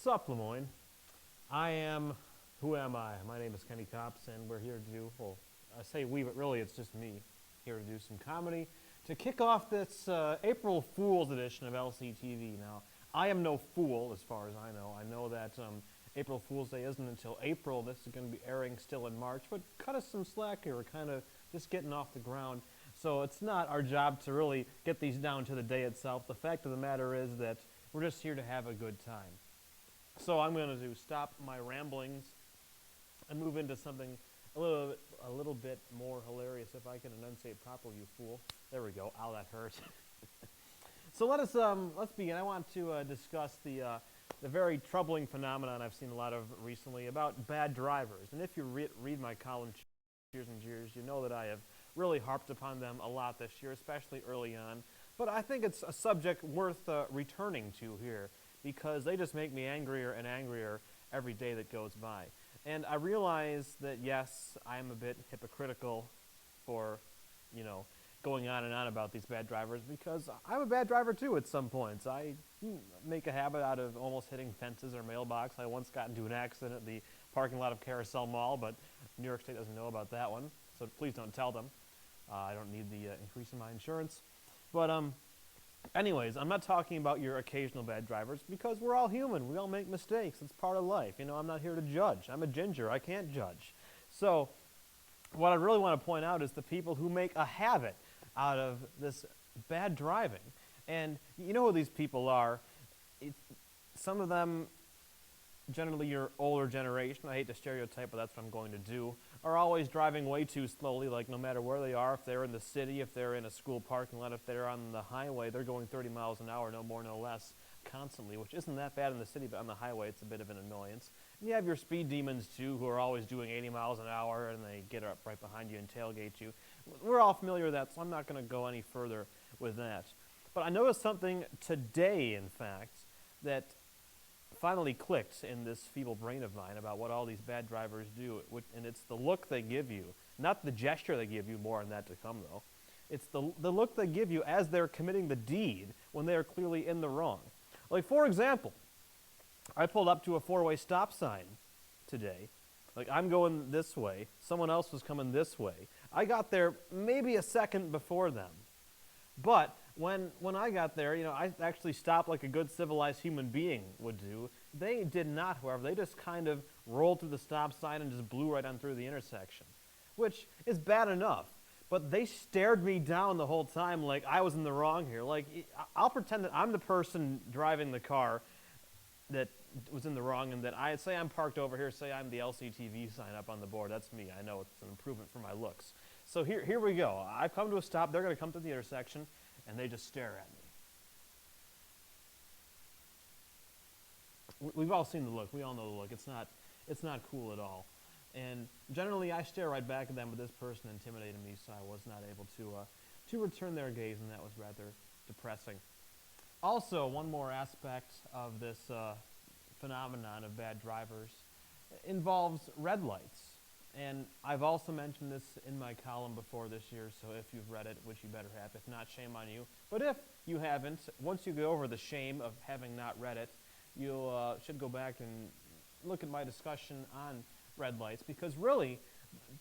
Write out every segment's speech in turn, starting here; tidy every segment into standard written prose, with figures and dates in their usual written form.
What's up, Lemoyne? Who am I? My name is Kenny Copps, and we're here to do, well, I say we, but really it's just me, here to do some comedy to kick off this April Fool's edition of LCTV. Now, I am no fool, as far as I know. I know that April Fool's Day isn't until April. This is going to be airing still in March, but cut us some slack here. We're kind of just getting off the ground. So it's not our job to really get these down to the day itself. The fact of the matter is that we're just here to have a good time. So I'm going to stop my ramblings and move into something a little bit more hilarious, if I can enunciate properly, you fool. There we go. Ow, that hurt. So let's begin. I want to discuss the very troubling phenomenon I've seen a lot of recently about bad drivers. And if you read my column, Cheers and Jeers, you know that I have really harped upon them a lot this year, especially early on. But I think it's a subject worth returning to here, because they just make me angrier and angrier every day that goes by. And I realize that, yes, I'm a bit hypocritical for, going on and on about these bad drivers, because I'm a bad driver too at some points. I make a habit out of almost hitting fences or mailbox. I once got into an accident at the parking lot of Carousel Mall, but New York State doesn't know about that one, so please don't tell them. I don't need the increase in my insurance. But anyways, I'm not talking about your occasional bad drivers, because we're all human. We all make mistakes. It's part of life. I'm not here to judge. I'm a ginger. I can't judge. So what I really want to point out is the people who make a habit out of this bad driving. And you know who these people are. Some of them, generally your older generation, I hate to stereotype, but that's what I'm going to do, are always driving way too slowly, like no matter where they are, if they're in the city, if they're in a school parking lot, if they're on the highway, they're going 30 miles an hour, no more, no less, constantly, which isn't that bad in the city, but on the highway it's a bit of an annoyance. And you have your speed demons, too, who are always doing 80 miles an hour, and they get up right behind you and tailgate you. We're all familiar with that, so I'm not going to go any further with that. But I noticed something today, in fact, that finally clicked in this feeble brain of mine about what all these bad drivers do, and it's the look they give you. Not the gesture they give you, more on that to come, though. It's the look they give you as they're committing the deed when they are clearly in the wrong. Like, for example, I pulled up to a four-way stop sign today. Like, I'm going this way. Someone else was coming this way. I got there maybe a second before them. But when I got there, I actually stopped like a good civilized human being would do. They did not, however. They just kind of rolled through the stop sign and just blew right on through the intersection, which is bad enough. But they stared me down the whole time like I was in the wrong here. Like, I'll pretend that I'm the person driving the car that was in the wrong, and that I say I'm parked over here, say I'm the LCTV sign up on the board. That's me. I know it's an improvement for my looks. So here we go. I've come to a stop. They're going to come to the intersection, and they just stare at me. We've all seen the look. We all know the look. It's not cool at all. And generally, I stare right back at them, but this person intimidated me, so I was not able to return their gaze, and that was rather depressing. Also, one more aspect of this phenomenon of bad drivers involves red lights. And I've also mentioned this in my column before this year, so if you've read it, which you better have, if not, shame on you. But if you haven't, once you get over the shame of having not read it, you should go back and look at my discussion on red lights, because really,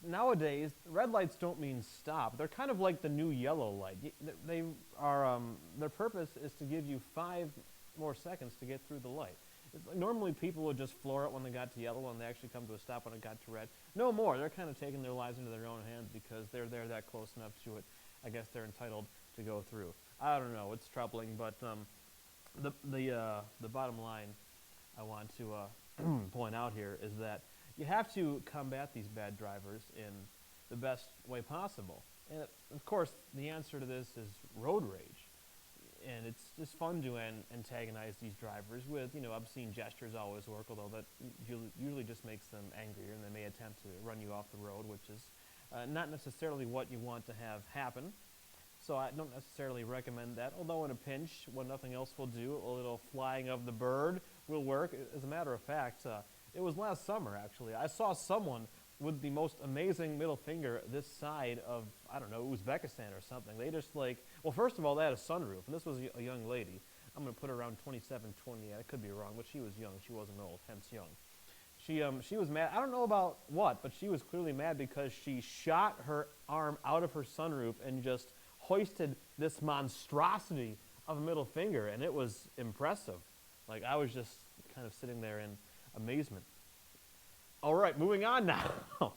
nowadays, red lights don't mean stop. They're kind of like the new yellow light. They are, their purpose is to give you 5 more seconds to get through the light. Normally, people would just floor it when they got to yellow, and they actually come to a stop when it got to red. No more. They're kind of taking their lives into their own hands because they're there that close enough to it. I guess they're entitled to go through. I don't know. It's troubling, but the bottom line I want to point out here is that you have to combat these bad drivers in the best way possible. And, of course, the answer to this is road rage. And it's just fun to antagonize these drivers with, obscene gestures always work, although that usually just makes them angrier, and they may attempt to run you off the road, which is not necessarily what you want to have happen. So I don't necessarily recommend that, although in a pinch, when nothing else will do, a little flying of the bird will work. As a matter of fact, it was last summer, actually. I saw someone with the most amazing middle finger this side of, I don't know, Uzbekistan or something. They just well, first of all, they had a sunroof, and this was a young lady. I'm going to put her around 27, 28. I could be wrong, but she was young. She wasn't old, hence young. She was mad. I don't know about what, but she was clearly mad because she shot her arm out of her sunroof and just hoisted this monstrosity of a middle finger, and it was impressive. Like, I was just kind of sitting there in amazement. All right, moving on now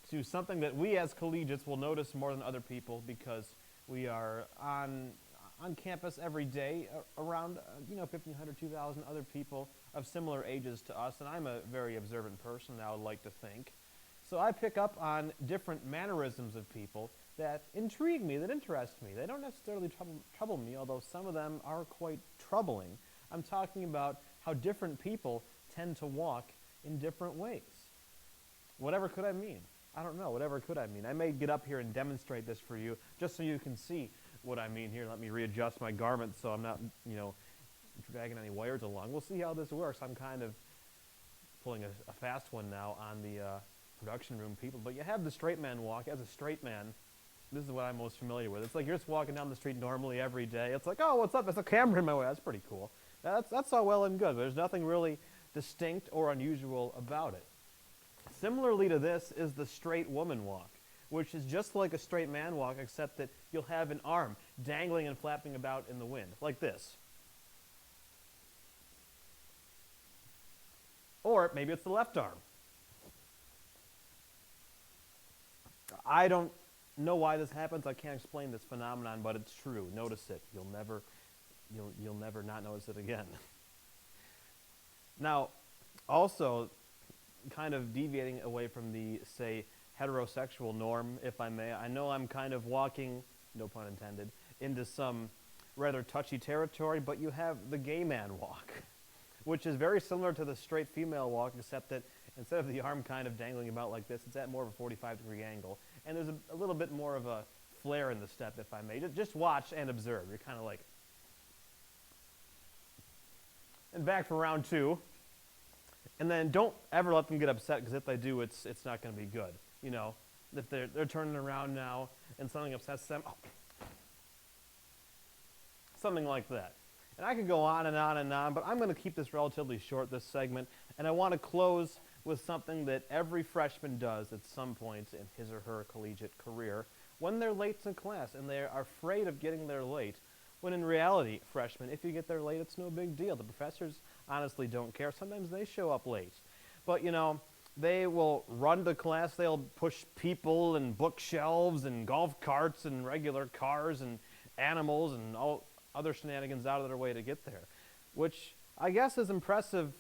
to something that we as collegiates will notice more than other people because we are on campus every day around 1,500, 2,000 other people of similar ages to us, and I'm a very observant person, I would like to think. So I pick up on different mannerisms of people that intrigue me, that interest me. They don't necessarily trouble me, although some of them are quite troubling. I'm talking about how different people tend to walk in different ways. Whatever could I mean? I don't know. Whatever could I mean? I may get up here and demonstrate this for you just so you can see what I mean here. Let me readjust my garment so I'm not, dragging any wires along. We'll see how this works. I'm kind of pulling a fast one now on the production room people. But you have the straight man walk. As a straight man, this is what I'm most familiar with. It's like you're just walking down the street normally every day. It's like, oh, what's up? There's a camera in my way. That's pretty cool. That's all well and good. There's nothing really distinct or unusual about it. Similarly to this is the straight woman walk, which is just like a straight man walk, except that you'll have an arm dangling and flapping about in the wind, like this. Or maybe it's the left arm. I don't know why this happens. I can't explain this phenomenon, but it's true. Notice it. You'll never not notice it again. Now, also, kind of deviating away from the, say, heterosexual norm, if I may. I know I'm kind of walking, no pun intended, into some rather touchy territory, but you have the gay man walk, which is very similar to the straight female walk, except that instead of the arm kind of dangling about like this, it's at more of a 45-degree angle. And there's a little bit more of a flare in the step, if I may. Just watch and observe. You're kind of like... And back for round two. And then don't ever let them get upset, because if they do, it's not going to be good. If they're turning around now and something upsets them, something like that. And I could go on and on and on, but I'm going to keep this relatively short, this segment, and I want to close with something that every freshman does at some point in his or her collegiate career when they're late to class, and they're afraid of getting there late, when in reality, freshmen, if you get there late, it's no big deal. The professors honestly don't care. Sometimes they show up late. But, they will run to class, they'll push people and bookshelves and golf carts and regular cars and animals and all other shenanigans out of their way to get there, which I guess is impressive,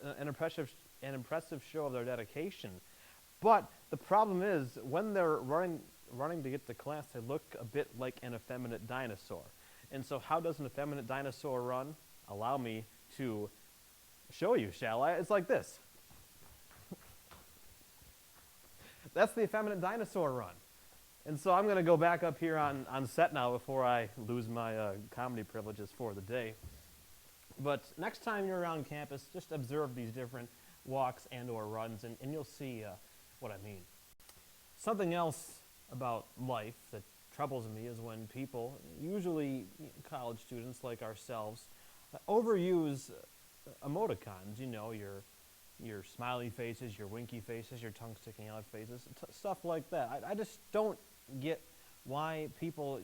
an impressive show of their dedication. But the problem is, when they're running to get to class, they look a bit like an effeminate dinosaur. And so how does an effeminate dinosaur run? Allow me to show you, shall I? It's like this. That's the effeminate dinosaur run. And so I'm going to go back up here on set now before I lose my comedy privileges for the day. But next time you're around campus, just observe these different walks and or runs, and you'll see what I mean. Something else about life that troubles me is when people, usually college students like ourselves, overuse emoticons. Your smiley faces, your winky faces, your tongue sticking out faces, stuff like that. I just don't get why people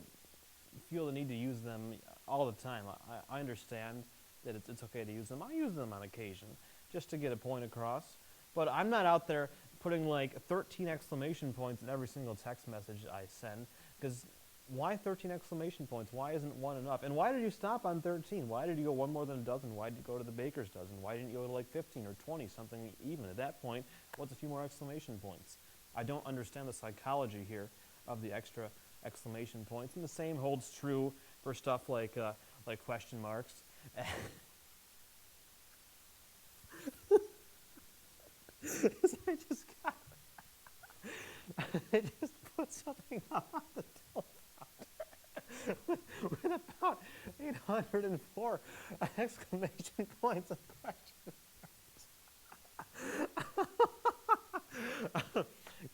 feel the need to use them all the time. I understand that it's okay to use them. I use them on occasion just to get a point across. But I'm not out there putting like 13 exclamation points in every single text message I send, because why 13 exclamation points? Why isn't one enough? And why did you stop on 13? Why did you go one more than a dozen? Why did you go to the baker's dozen? Why didn't you go to like 15 or 20, something even? At that point, what's a few more exclamation points? I don't understand the psychology here of the extra exclamation points. And the same holds true for stuff like question marks. I just put something up on the teleprompter with about 804 exclamation points and question marks.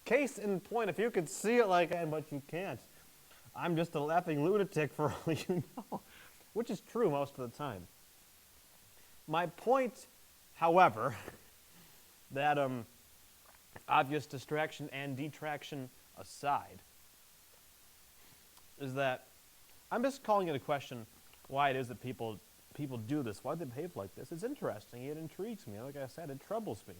Case in point, if you could see it like I am, but you can't. I'm just a laughing lunatic for all you know. which is true most of the time. My point, however, that obvious distraction and detraction aside, is that I'm just calling it a question why it is that people do this, why they behave like this. It's interesting, it intrigues me. Like I said, it troubles me.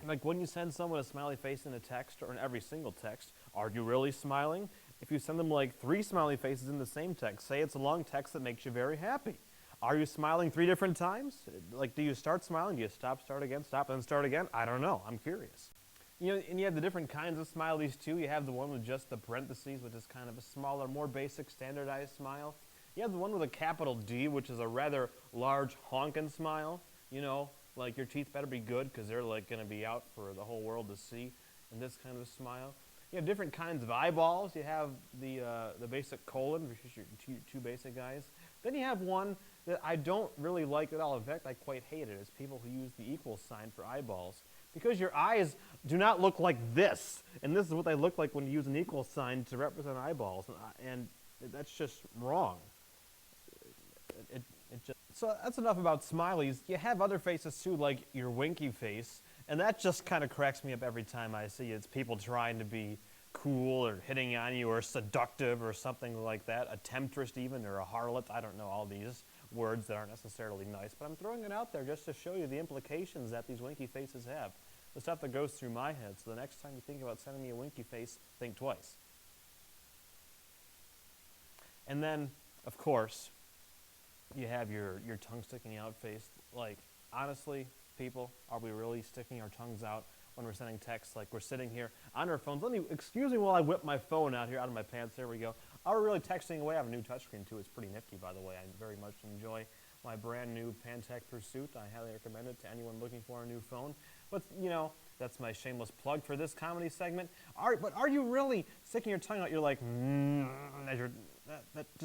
Like when you send someone a smiley face in a text or in every single text, are you really smiling? If you send them like 3 smiley faces in the same text, say it's a long text that makes you very happy. Are you smiling 3 different times? Like, do you start smiling? Do you stop, start again, stop, and start again? I don't know. I'm curious. You know, and you have the different kinds of smileys too. You have the one with just the parentheses, which is kind of a smaller, more basic, standardized smile. You have the one with a capital D, which is a rather large honkin' smile. You know, like your teeth better be good because they're like going to be out for the whole world to see. And this kind of a smile. You have different kinds of eyeballs. You have the basic colon, which is your two basic eyes. Then you have one that I don't really like at all. In fact, I quite hate it. It's people who use the equal sign for eyeballs. Because your eyes do not look like this. And this is what they look like when you use an equal sign to represent eyeballs. And that's just wrong. So that's enough about smileys. You have other faces too, like your winky face. And that just kind of cracks me up every time I see it. It's people trying to be cool or hitting on you or seductive or something like that. A temptress even, or a harlot. I don't know all these words that aren't necessarily nice. But I'm throwing it out there just to show you the implications that these winky faces have. The stuff that goes through my head. So the next time you think about sending me a winky face, think twice. And then, of course, you have your tongue sticking out face. Like, honestly, people, are we really sticking our tongues out when we're sending texts? Like, we're sitting here on our phones. Excuse me while I whip my phone out here out of my pants. There we go. Are we really texting away? I have a new touchscreen, too. It's pretty nifty, by the way. I very much enjoy my brand new Pantech Pursuit. I highly recommend it to anyone looking for a new phone. But, you know, that's my shameless plug for this comedy segment. But are you really sticking your tongue out? You're like,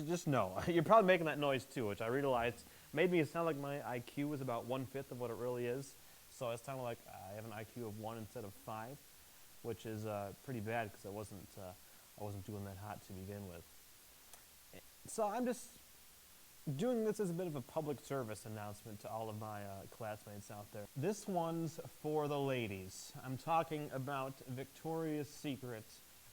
just no. You're probably making that noise too, which I realized made me sound like my IQ was about 1/5 of what it really is. So it's kind of like I have an IQ of 1 instead of 5, which is pretty bad because I wasn't doing that hot to begin with. So I'm just doing this as a bit of a public service announcement to all of my classmates out there. This one's for the ladies. I'm talking about Victoria's Secret,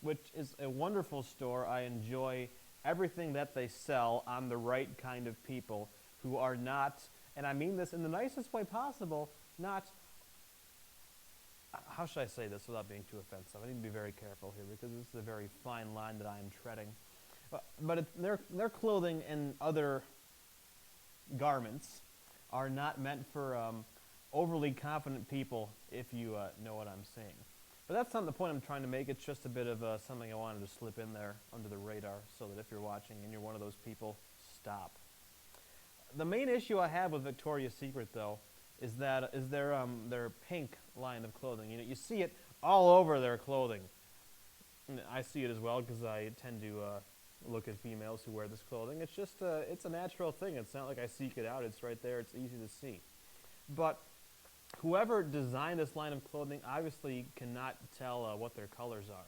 which is a wonderful store. I enjoy everything that they sell on the right kind of people who are not, and I mean this in the nicest way possible, not, how should I say this without being too offensive? I need to be very careful here because this is a very fine line that I am treading. But their clothing and other garments are not meant for overly confident people, if you know what I'm saying. But that's not the point I'm trying to make. It's just a bit of something I wanted to slip in there under the radar so that if you're watching and you're one of those people, stop. The main issue I have with Victoria's Secret, though, is their pink line of clothing. You know, you see it all over their clothing. And I see it as well because I tend to look at females who wear this clothing. It's just it's a natural thing. It's not like I seek it out. It's right there. It's easy to see. But whoever designed this line of clothing obviously cannot tell what their colors are,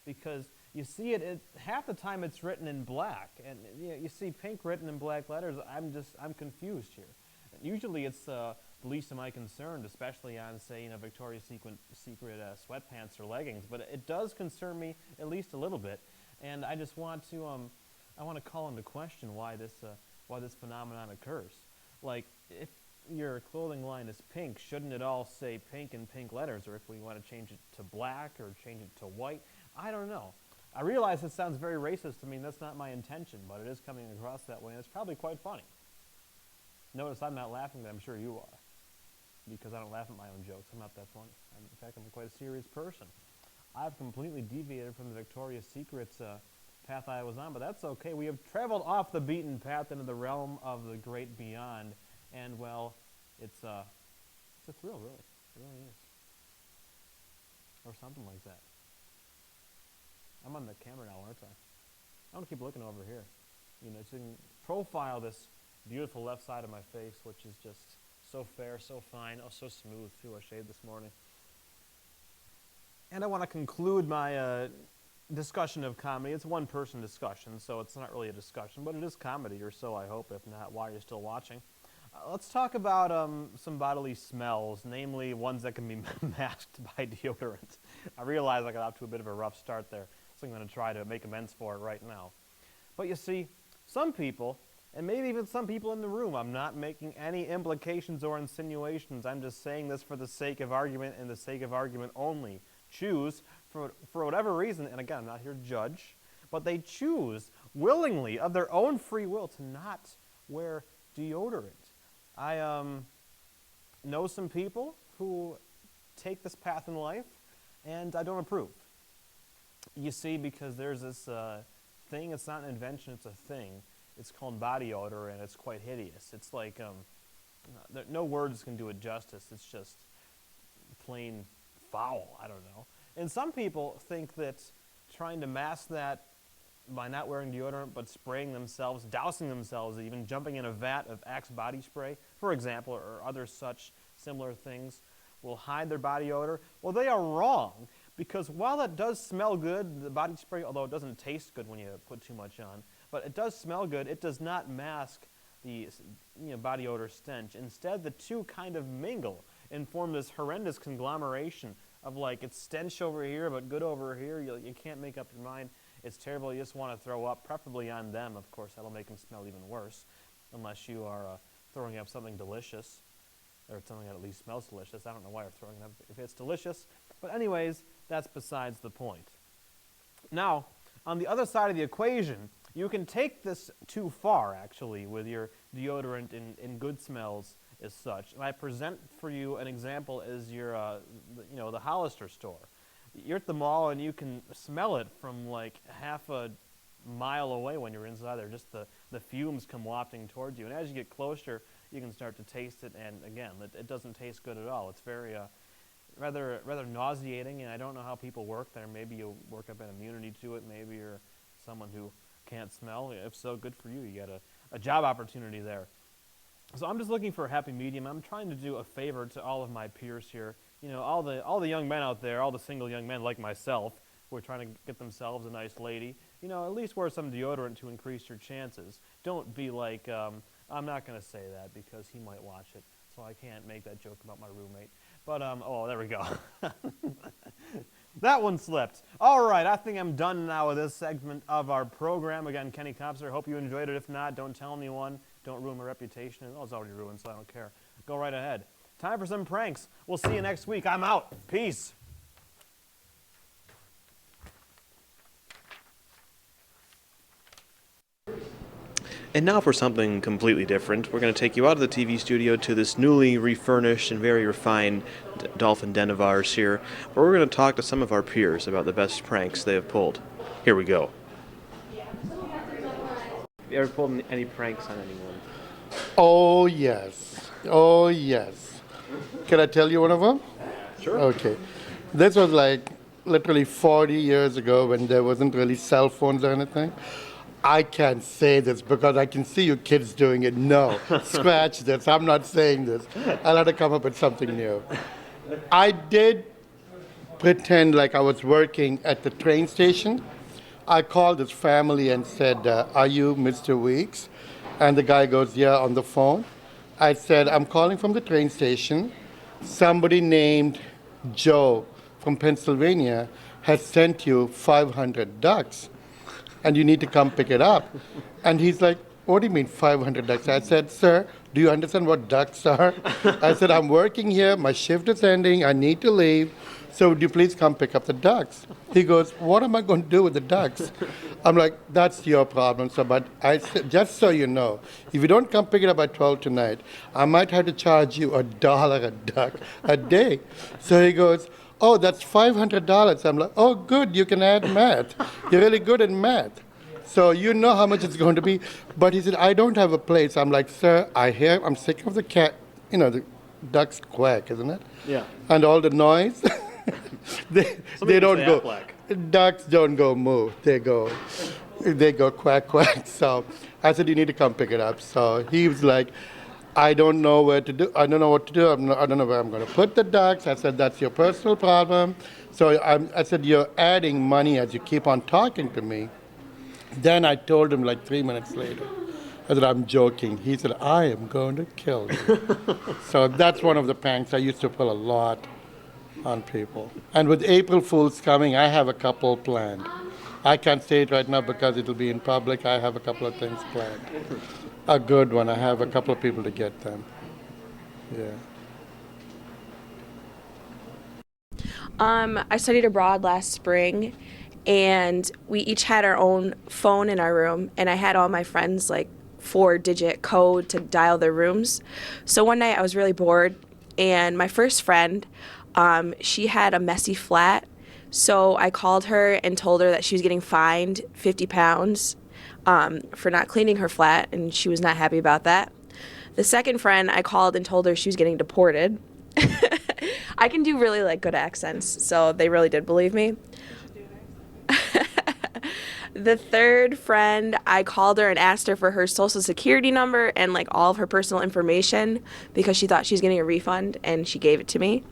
because you see it half the time it's written in black, and you see pink written in black letters. I'm confused here. And usually it's the least of my concern, especially on, say, Victoria's Secret sweatpants or leggings. But it does concern me at least a little bit, and I just want to call into question why this phenomenon occurs. Like, if your clothing line is pink, shouldn't it all say pink in pink letters? Or if we want to change it to black or change it to white, I don't know. I realize it sounds very racist to me, and that's not my intention, but it is coming across that way, and it's probably quite funny. Notice I'm not laughing, but I'm sure you are, because I don't laugh at my own jokes. I'm not that funny. In fact, I'm quite a serious person. I've completely deviated from the Victoria's Secret's path I was on, but that's okay. We have traveled off the beaten path into the realm of the great beyond. And, well, it's a thrill, really. It really is. Or something like that. I'm on the camera now, aren't I? I want to keep looking over here. You know, so you can profile this beautiful left side of my face, which is just so fair, so fine, oh, so smooth, too. I shaved this morning. And I want to conclude my discussion of comedy. It's one-person discussion, so it's not really a discussion, but it is comedy, or so I hope. If not, why you're still watching. Let's talk about some bodily smells, namely ones that can be masked by deodorant. I realize I got off to a bit of a rough start there, so I'm going to try to make amends for it right now. But you see, some people, and maybe even some people in the room, I'm not making any implications or insinuations. I'm just saying this for the sake of argument and the sake of argument only. Choose, for whatever reason, and again, I'm not here to judge, but they choose willingly, of their own free will, to not wear deodorant. I know some people who take this path in life, and I don't approve. You see, because there's this thing, it's not an invention, it's a thing. It's called body odor, and it's quite hideous. It's like, no words can do it justice. It's just plain foul, I don't know. And some people think that trying to mask that by not wearing deodorant, but spraying themselves, dousing themselves, even jumping in a vat of Axe body spray, for example, or other such similar things, will hide their body odor. Well, they are wrong, because while that does smell good, the body spray, although it doesn't taste good when you put too much on, but it does smell good, it does not mask the body odor stench. Instead, the two kind of mingle and form this horrendous conglomeration of like, it's stench over here, but good over here. You can't make up your mind. It's terrible. You just want to throw up, preferably on them. Of course, that'll make them smell even worse, unless you are throwing up something delicious, or something that at least smells delicious. I don't know why you're throwing it up if it's delicious. But anyways, that's besides the point. Now, on the other side of the equation, you can take this too far, actually, with your deodorant and good smells as such. And I present for you an example as your, the Hollister store. You're at the mall and you can smell it from like half a mile away when you're inside there. Just the fumes come wafting towards you. And as you get closer, you can start to taste it. And again, it doesn't taste good at all. It's very rather nauseating, and I don't know how people work there. Maybe you work up an immunity to it. Maybe you're someone who can't smell. If so, good for you. You got a job opportunity there. So I'm just looking for a happy medium. I'm trying to do a favor to all of my peers here. All the young men out there, all the single young men like myself, who are trying to get themselves a nice lady. At least wear some deodorant to increase your chances. Don't be like, I'm not going to say that because he might watch it, so I can't make that joke about my roommate. But, oh, there we go. That one slipped. All right, I think I'm done now with this segment of our program. Again, Kenny Copser, hope you enjoyed it. If not, don't tell anyone. Don't ruin my reputation. Oh, it's already ruined, so I don't care. Go right ahead. Time for some pranks. We'll see you next week. I'm out. Peace. And now for something completely different. We're going to take you out of the TV studio to this newly refurnished and very refined Dolphin Den of ours here, where we're going to talk to some of our peers about the best pranks they have pulled. Here we go. Have you ever pulled any pranks on anyone? Oh, yes. Oh, yes. Can I tell you one of them? Sure. Okay. This was like literally 40 years ago when there wasn't really cell phones or anything. I can't say this because I can see you kids doing it. No, scratch this. I'm not saying this. I'll have to come up with something new. I did pretend like I was working at the train station. I called this family and said, are you Mr. Weeks? And the guy goes, yeah, on the phone. I said, I'm calling from the train station. Somebody named Joe from Pennsylvania has sent you 500 ducks. And you need to come pick it up. And he's like, what do you mean 500 ducks? I said, sir, do you understand what ducks are? I said, I'm working here, my shift is ending, I need to leave, so would you please come pick up the ducks? He goes, what am I going to do with the ducks? I'm like, that's your problem, sir, but I said, just so you know, if you don't come pick it up at 12 tonight, I might have to charge you $1 a duck a day. So he goes, oh, that's $500. I'm like, oh, good, you can add math. You're really good at math. So you know how much it's going to be. But he said, I don't have a place. I'm like, sir, I'm sick of the cat, the ducks quack, isn't it? Yeah. And all the noise. they don't go. Aflac. Ducks don't go moo. They go quack, quack. So I said, you need to come pick it up. So he was like, I don't know where to do. I don't know what to do. I don't know where I'm going to put the ducks. I said, that's your personal problem. So I said, you're adding money as you keep on talking to me. Then I told him like 3 minutes later. I said, I'm joking. He said, I am going to kill you. So that's one of the pranks I used to pull a lot on people. And with April Fool's coming, I have a couple planned. I can't say it right now because it'll be in public. I have a couple of things planned. A good one. I have a couple of people to get them. Yeah. I studied abroad last spring, and we each had our own phone in our room, and I had all my friends like 4-digit code to dial their rooms. So one night I was really bored, and my first friend, she had a messy flat, so I called her and told her that she was getting fined 50 pounds for not cleaning her flat, and she was not happy about that. The second friend, I called and told her she was getting deported. I can do really like good accents, so they really did believe me. The third friend, I called her and asked her for her social security number and like all of her personal information because she thought she was getting a refund, and she gave it to me.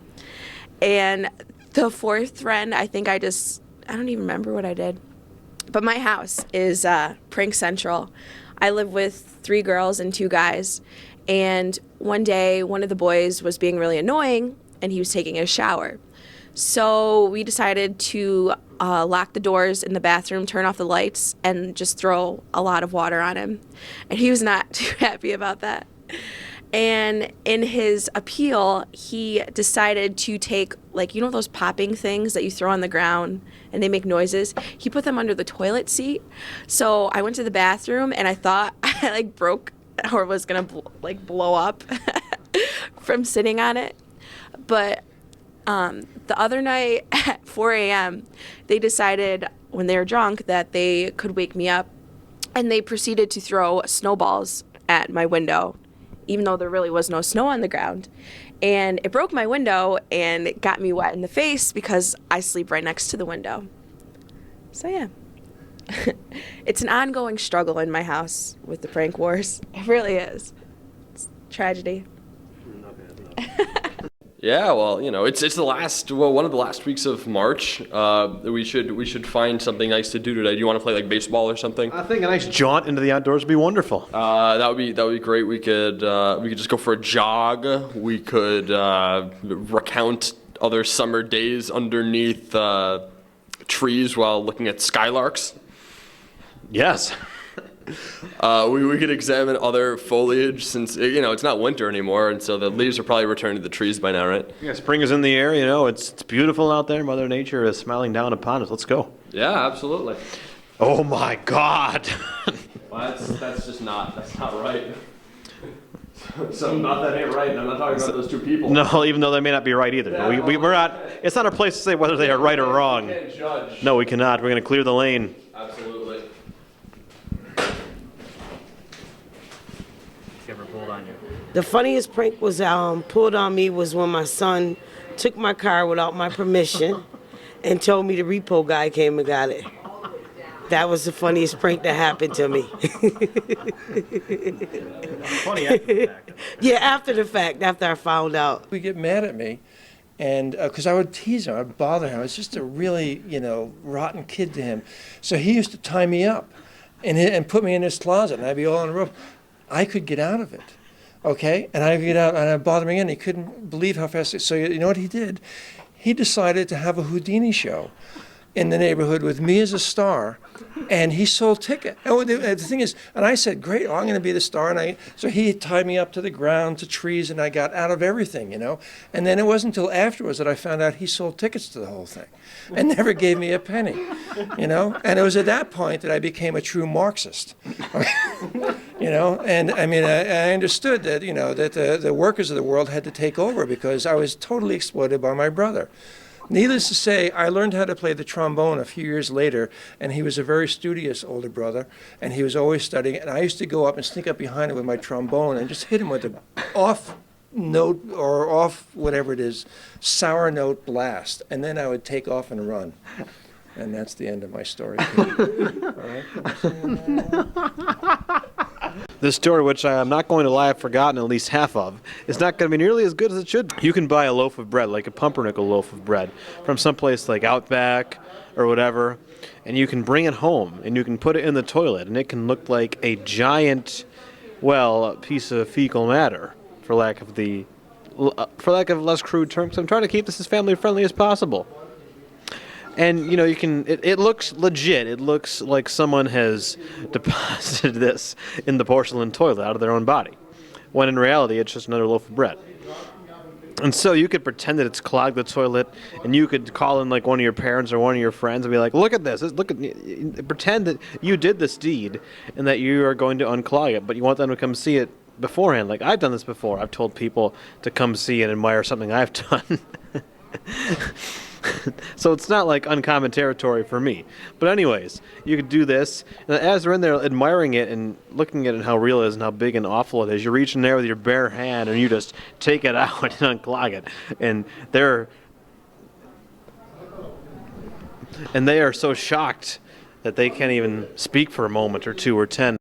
And the fourth friend, I think I don't even remember what I did. But my house is prank central. I live with 3 girls and 2 guys. And one day, one of the boys was being really annoying, and he was taking a shower. So we decided to lock the doors in the bathroom, turn off the lights, and just throw a lot of water on him. And he was not too happy about that. And in his appeal, he decided to take, like, you know those popping things that you throw on the ground and they make noises? He put them under the toilet seat. So I went to the bathroom, and I thought I like broke or was gonna blow up from sitting on it. But the other night at 4 a.m., they decided when they were drunk that they could wake me up, and they proceeded to throw snowballs at my window, even though there really was no snow on the ground. And it broke my window and it got me wet in the face because I sleep right next to the window. So yeah. It's an ongoing struggle in my house with the prank wars. It really is. It's tragedy. Yeah, well, you know, it's one of the last weeks of March. We should find something nice to do today. Do you want to play like baseball or something? I think a nice jaunt into the outdoors would be wonderful. That would be great. We could just go for a jog. We could recount other summer days underneath trees while looking at skylarks. Yes. We could examine other foliage since, you know, it's not winter anymore, and so the leaves are probably returned to the trees by now, right? Yeah, spring is in the air, you know, it's beautiful out there. Mother Nature is smiling down upon us. Let's go. Yeah, absolutely. Oh my God. Well, that's not right. So not that ain't right, and I'm not talking about those 2 people. No, even though they may not be right either. Yeah, We're not, it's not our place to say whether they are right or wrong. We can't judge. No, we cannot. We're going to clear the lane. Absolutely. The funniest prank was pulled on me was when my son took my car without my permission and told me the repo guy came and got it. That was the funniest prank that happened to me. Funny after the fact. Yeah, after the fact, after I found out. Would get mad at me, and because I would tease him, I'd bother him. I was just a really, rotten kid to him. So he used to tie me up and put me in his closet, and I'd be all on the roof. I could get out of it, okay? And I'd get out, and I'd bother him again. He couldn't believe how fast. So you know what he did? He decided to have a Houdini show in the neighborhood with me as a star, and he sold tickets. Oh, the thing is, and I said, great, I'm going to be the star. So he tied me up to the ground, to trees, and I got out of everything, And then it wasn't until afterwards that I found out he sold tickets to the whole thing and never gave me a penny, And it was at that point that I became a true Marxist, And I mean, I understood that, that the workers of the world had to take over because I was totally exploited by my brother. Needless to say, I learned how to play the trombone a few years later, and he was a very studious older brother, and he was always studying, and I used to go up and sneak up behind him with my trombone and just hit him with an off note or off whatever it is, sour note blast, and then I would take off and run. And that's the end of my story. All right? This story, which I am not going to lie, I've forgotten at least half of, is not going to be nearly as good as it should be. You can buy a loaf of bread, like a pumpernickel loaf of bread, from someplace like Outback or whatever, and you can bring it home, and you can put it in the toilet, and it can look like a giant, well, piece of fecal matter, for lack of a less crude term, because I'm trying to keep this as family friendly as possible. And, you know, it looks legit. It looks like someone has deposited this in the porcelain toilet out of their own body, when in reality it's just another loaf of bread. And so you could pretend that it's clogged the toilet, and you could call in like one of your parents or one of your friends and be like, look at this, pretend that you did this deed and that you are going to unclog it, but you want them to come see it beforehand. Like, I've done this before. I've told people to come see and admire something I've done. So it's not like uncommon territory for me. But anyways, you could do this, and as they're in there admiring it and looking at it, how real it is and how big and awful it is, you reach in there with your bare hand and you just take it out and unclog it. And they are so shocked that they can't even speak for a moment or two or 10.